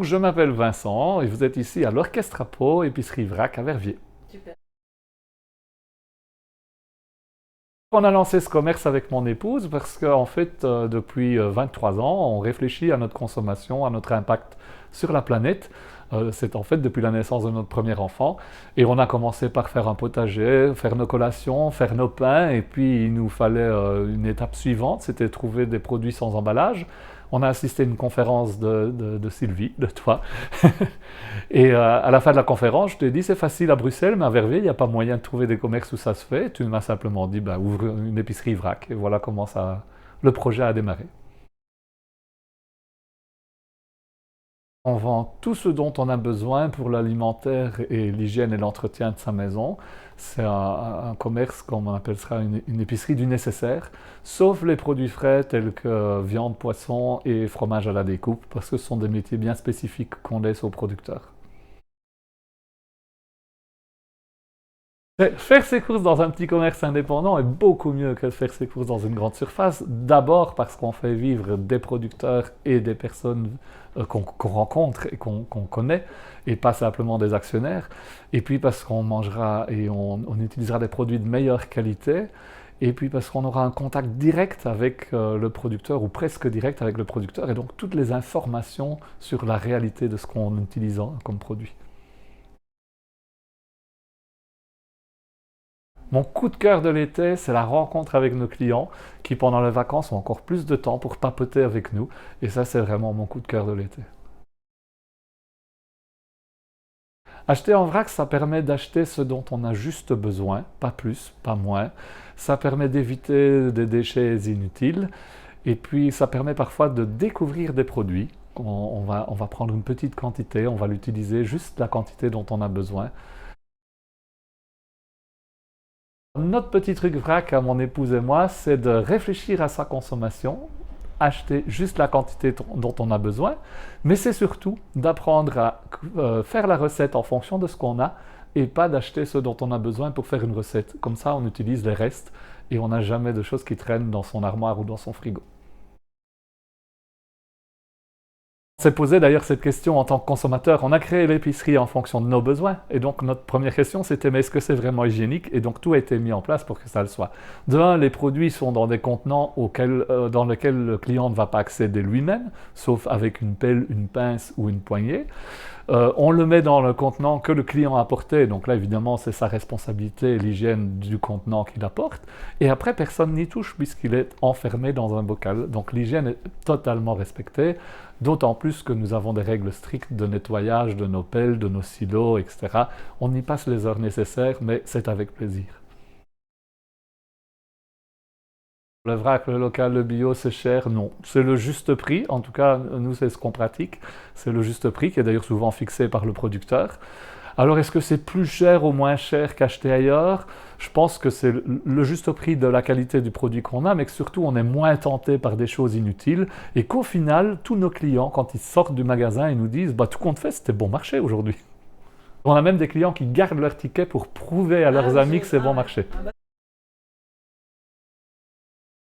je m'appelle Vincent et vous êtes ici à l'Orchestre à Pau, épicerie Vrac à Verviers. Super. On a lancé ce commerce avec mon épouse parce qu'en fait, depuis 23 ans, on réfléchit à notre consommation, à notre impact sur la planète. C'est en fait depuis la naissance de notre premier enfant. Et on a commencé par faire un potager, faire nos collations, faire nos pains. Et puis, il nous fallait une étape suivante, c'était trouver des produits sans emballage. On a assisté à une conférence de Sylvie, de toi. Et à la fin de la conférence, je t'ai dit, c'est facile à Bruxelles, mais à Verviers, il n'y a pas moyen de trouver des commerces où ça se fait. Tu m'as simplement dit, bah, ouvre une épicerie vrac. Et voilà comment le projet a démarré. On vend tout ce dont on a besoin pour l'alimentaire et l'hygiène et l'entretien de sa maison. C'est un commerce, comme on appellera une épicerie du nécessaire, sauf les produits frais tels que viande, poisson et fromage à la découpe, parce que ce sont des métiers bien spécifiques qu'on laisse aux producteurs. Faire ses courses dans un petit commerce indépendant est beaucoup mieux que de faire ses courses dans une grande surface. D'abord parce qu'on fait vivre des producteurs et des personnes qu'on rencontre et qu'on connaît, et pas simplement des actionnaires. Et puis parce qu'on mangera et on utilisera des produits de meilleure qualité. Et puis parce qu'on aura un contact direct avec le producteur, ou presque direct avec le producteur, et donc toutes les informations sur la réalité de ce qu'on utilise comme produit. Mon coup de cœur de l'été, c'est la rencontre avec nos clients qui, pendant les vacances, ont encore plus de temps pour papoter avec nous. Et ça, c'est vraiment mon coup de cœur de l'été. Acheter en vrac, ça permet d'acheter ce dont on a juste besoin, pas plus, pas moins. Ça permet d'éviter des déchets inutiles. Et puis, ça permet parfois de découvrir des produits. On va prendre une petite quantité, on va l'utiliser juste la quantité dont on a besoin. Notre petit truc vrac à mon épouse et moi, c'est de réfléchir à sa consommation, acheter juste la quantité dont on a besoin, mais c'est surtout d'apprendre à faire la recette en fonction de ce qu'on a et pas d'acheter ce dont on a besoin pour faire une recette. Comme ça, on utilise les restes et on n'a jamais de choses qui traînent dans son armoire ou dans son frigo. On s'est posé d'ailleurs cette question en tant que consommateur. On a créé l'épicerie en fonction de nos besoins. Et donc notre première question c'était, mais est-ce que c'est vraiment hygiénique? Et donc tout a été mis en place pour que ça le soit. De un, les produits sont dans des contenants dans lesquels le client ne va pas accéder lui-même, sauf avec une pelle, une pince ou une poignée. On le met dans le contenant que le client a apporté, donc là évidemment c'est sa responsabilité et l'hygiène du contenant qu'il apporte. Et après personne n'y touche puisqu'il est enfermé dans un bocal. Donc l'hygiène est totalement respectée, d'autant plus que nous avons des règles strictes de nettoyage de nos pelles, de nos silos, etc. On y passe les heures nécessaires, mais c'est avec plaisir. Le vrac, le local, le bio, c'est cher? Non. C'est le juste prix. En tout cas, nous, c'est ce qu'on pratique. C'est le juste prix qui est d'ailleurs souvent fixé par le producteur. Alors, est-ce que c'est plus cher ou moins cher qu'acheter ailleurs? Je pense que c'est le juste prix de la qualité du produit qu'on a, mais que surtout, on est moins tenté par des choses inutiles et qu'au final, tous nos clients, quand ils sortent du magasin, ils nous disent bah, tout compte fait, c'était bon marché aujourd'hui. On a même des clients qui gardent leur ticket pour prouver à leurs amis que c'est bon marché.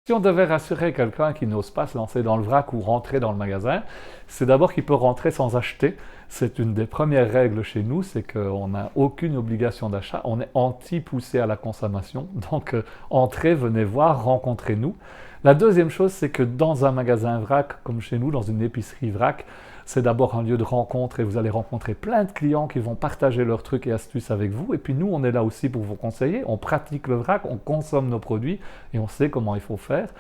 Si on devait rassurer quelqu'un qui n'ose pas se lancer dans le vrac ou rentrer dans le magasin, c'est d'abord qu'il peut rentrer sans acheter. C'est une des premières règles chez nous, c'est qu'on n'a aucune obligation d'achat. On est anti-poussé à la consommation. Donc, entrez, venez voir, rencontrez-nous. La deuxième chose, c'est que dans un magasin vrac, comme chez nous, dans une épicerie vrac, c'est d'abord un lieu de rencontre et vous allez rencontrer plein de clients qui vont partager leurs trucs et astuces avec vous. Et puis nous, on est là aussi pour vous conseiller. On pratique le vrac, on consomme nos produits et on sait comment il faut faire.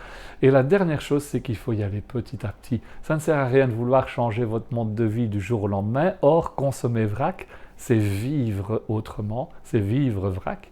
Et la dernière chose, c'est qu'il faut y aller petit à petit. Ça ne sert à rien de vouloir changer votre mode de vie du jour au lendemain. Or, consommer vrac, c'est vivre autrement, c'est vivre vrac.